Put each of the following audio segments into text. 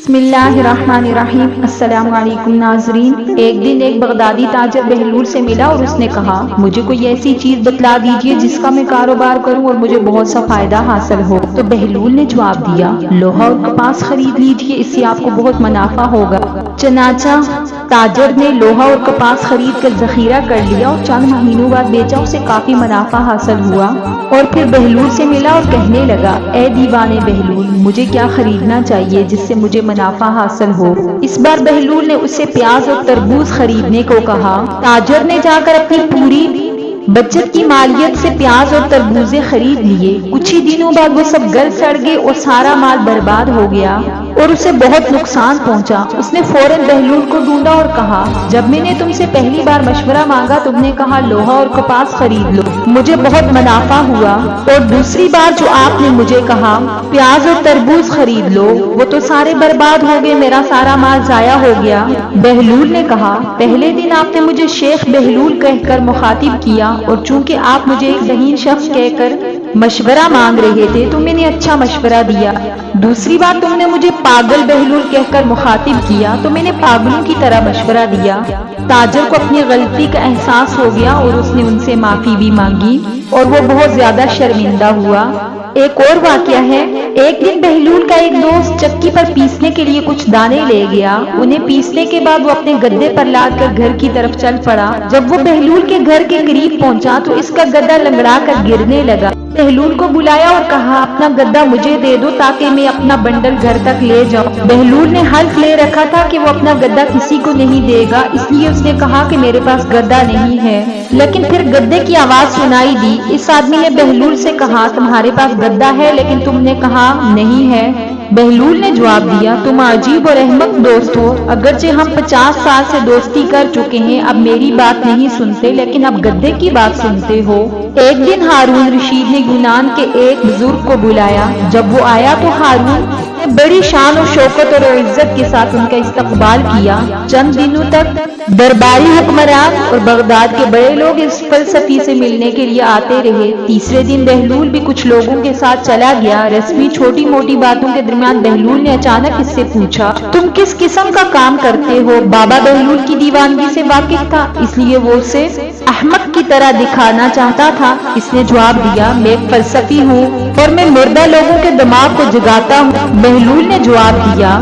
بسم اللہ الرحمن الرحیم۔ السلام علیکم ناظرین۔ ایک دن ایک بغدادی تاجر بہلول سے ملا اور اس نے کہا، مجھے کوئی ایسی چیز بتلا دیجئے جس کا میں کاروبار کروں اور مجھے بہت سا فائدہ حاصل ہو۔ تو بہلول نے جواب دیا، لوہا اور کپاس خرید لیجئے، اس سے آپ کو بہت منافع ہوگا۔ چنانچہ تاجر نے لوہا اور کپاس خرید کر ذخیرہ کر لیا اور چند مہینوں بعد بیچا، اسے کافی منافع حاصل ہوا اور پھر بہلول سے ملا اور کہنے لگا، اے دیوانے بہلول، مجھے کیا خریدنا چاہیے جس سے مجھے منافع حاصل ہو؟ اس بار بہلول نے اس سے پیاز اور تربوز خریدنے کو کہا۔ تاجر نے جا کر اپنی پوری بچت کی مالیت سے پیاز اور تربوزے خرید لیے۔ کچھ ہی دنوں بعد وہ سب گل سڑ گئے اور سارا مال برباد ہو گیا اور اسے بہت نقصان پہنچا۔ اس نے فوراً بہلول کو ڈھونڈا اور کہا، جب میں نے تم سے پہلی بار مشورہ مانگا تم نے کہا لوہا اور کپاس خرید لو، مجھے بہت منافع ہوا، اور دوسری بار جو آپ نے مجھے کہا پیاز اور تربوز خرید لو، وہ تو سارے برباد ہو گئے، میرا سارا مال ضائع ہو گیا۔ بہلول نے کہا، پہلے دن آپ نے مجھے شیخ بہلول کہہ کر مخاطب کیا اور چونکہ آپ مجھے ایک ذہین شخص کہہ کر مشورہ مانگ رہے تھے تو میں نے اچھا مشورہ دیا۔ دوسری بار تم نے مجھے پاگل بہلول کہہ کر مخاطب کیا تو میں نے پاگلوں کی طرح مشورہ دیا۔ تاجر کو اپنی غلطی کا احساس ہو گیا اور اس نے ان سے معافی بھی مانگی اور وہ بہت زیادہ شرمندہ ہوا۔ ایک اور واقعہ ہے، ایک دن بہلول کا ایک دوست چکی پر پیسنے کے لیے کچھ دانے لے گیا۔ انہیں پیسنے کے بعد وہ اپنے گدے پر لاد کر گھر کی طرف چل پڑا۔ جب وہ بہلول کے گھر کے قریب پہنچا تو اس کا گدا لنگڑا کر گرنے لگا۔ بہلول کو بلایا اور کہا، اپنا گدا مجھے دے دو تاکہ میں اپنا بنڈل گھر تک لے جاؤں۔ بہلول نے حلف لے رکھا تھا کہ وہ اپنا گدا کسی کو نہیں دے گا، اس لیے اس نے کہا کہ میرے پاس گدا نہیں ہے، لیکن پھر گدے کی آواز سنائی دی۔ اس آدمی نے بہلول سے کہا، تمہارے پاس گدا ہے لیکن تم نے کہا نہیں ہے۔ بہلول نے جواب دیا، تم عجیب اور احمق دوست ہو، اگرچہ ہم 50 سال سے دوستی کر چکے ہیں، اب میری بات نہیں سنتے لیکن اب گدے کی بات سنتے ہو۔ ایک دن ہارون رشید نے یونان کے ایک بزرگ کو بلایا۔ جب وہ آیا تو ہارون نے بڑی شان و شوکت اور عزت کے ساتھ ان کا استقبال کیا۔ چند دنوں تک درباری حکمران اور بغداد کے بڑے لوگ اس فلسفی سے ملنے کے لیے آتے رہے۔ تیسرے دن بہلول بھی کچھ لوگوں کے ساتھ چلا گیا۔ رسمی چھوٹی موٹی باتوں کے درمیان بہلول نے اچانک اس سے پوچھا، تم کس قسم کا کام کرتے ہو؟ بابا بہلول کی دیوانگی سے واقف تھا، اس لیے وہ اسے احمق کی طرح دکھانا چاہتا تھا۔ اس نے جواب دیا، میں ایک فلسفی ہوں اور میں مردہ لوگوں کے دماغ کو جگاتا ہوں۔ بہلول نے جواب دیا،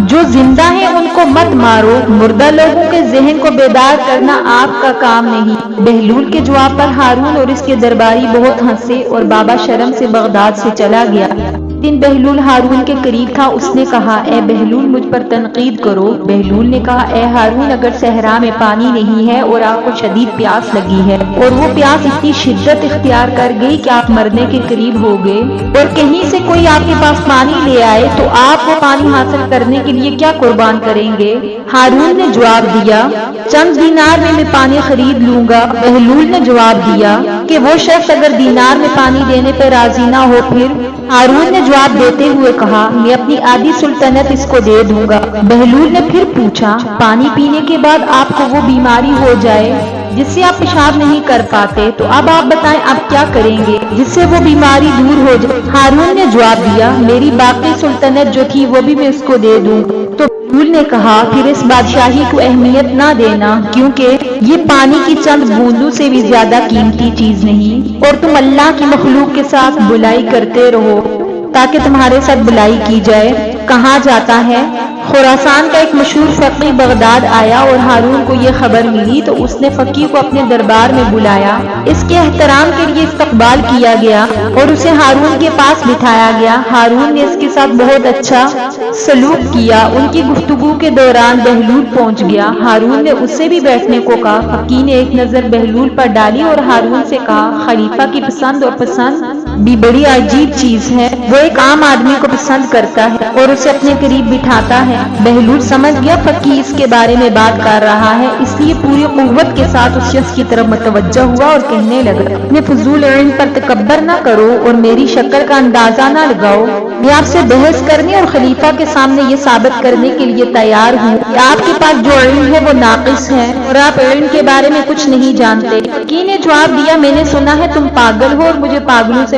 جو زندہ ہیں ان کو مت مارو، مردہ لوگوں کے ذہن کو بیدار کرنا آپ کا کام نہیں۔ بہلول کے جواب پر ہارون اور اس کے درباری بہت ہنسے اور بابا شرم سے بغداد سے چلا گیا۔ دن بہلول ہارون کے قریب تھا، اس نے کہا، اے بہلول مجھ پر تنقید کرو۔ بہلول نے کہا، اے ہارون، اگر صحرا میں پانی نہیں ہے اور آپ کو شدید پیاس لگی ہے اور وہ پیاس اتنی شدت اختیار کر گئی کہ آپ مرنے کے قریب ہو گئے اور کہیں سے کوئی آپ کے پاس پانی لے آئے تو آپ وہ پانی حاصل کرنے کے لیے کیا قربان کریں گے؟ ہارون نے جواب دیا، چند دینار میں پانی خرید لوں گا۔ بہلول نے جواب دیا کہ وہ شخص اگر دینار میں پانی دینے پر راضی نہ ہو پھر؟ ہارون نے جواب دیتے ہوئے کہا، میں اپنی آدھی سلطنت اس کو دے دوں گا۔ بہلول نے پھر پوچھا، پانی پینے کے بعد آپ کو وہ بیماری ہو جائے جس سے آپ پیشاب نہیں کر پاتے تو اب آپ بتائیں آپ کیا کریں گے جس سے وہ بیماری دور ہو جائے؟ ہارون نے جواب دیا، میری باقی سلطنت جو تھی وہ بھی میں اس کو دے دوں گا۔ تو بہلول نے کہا، پھر اس بادشاہی کو اہمیت نہ دینا کیونکہ یہ پانی کی چند بوندوں سے بھی زیادہ قیمتی چیز نہیں، اور تم اللہ کی مخلوق کے ساتھ بلائی کرتے رہو تاکہ تمہارے ساتھ بلائی کی جائے۔ کہا جاتا ہے خراسان کا ایک مشہور فقیہ بغداد آیا اور ہارون کو یہ خبر ملی تو اس نے فقیہ کو اپنے دربار میں بلایا۔ اس کے احترام کے لیے استقبال کیا گیا اور اسے ہارون کے پاس بٹھایا گیا۔ ہارون نے اس کے ساتھ بہت اچھا سلوک کیا۔ ان کی گفتگو کے دوران بہلول پہنچ گیا۔ ہارون نے اس سے بھی بیٹھنے کو کہا۔ فقیہ نے ایک نظر بہلول پر ڈالی اور ہارون سے کہا، خلیفہ کی پسند اور پسند بھی بڑی عجیب چیز ہے، وہ ایک عام آدمی کو پسند کرتا ہے اور اسے اپنے قریب بٹھاتا ہے۔ بہلول سمجھ گیا فقیہ اس کے بارے میں بات کر رہا ہے، اس لیے پوری قوت کے ساتھ اس شخص کی طرف متوجہ ہوا اور کہنے لگا، اپنے فضول علم پر تکبر نہ کرو اور میری شکل کا اندازہ نہ لگاؤ۔ میں آپ سے بحث کرنے اور خلیفہ کے سامنے یہ ثابت کرنے کے لیے تیار ہوں کہ آپ کے پاس جو علم ہے وہ ناقص ہے اور آپ علم کے بارے میں کچھ نہیں جانتے۔ فقیہ نے جواب دیا، میں نے سنا ہے تم پاگل ہو اور مجھے پاگلوں سے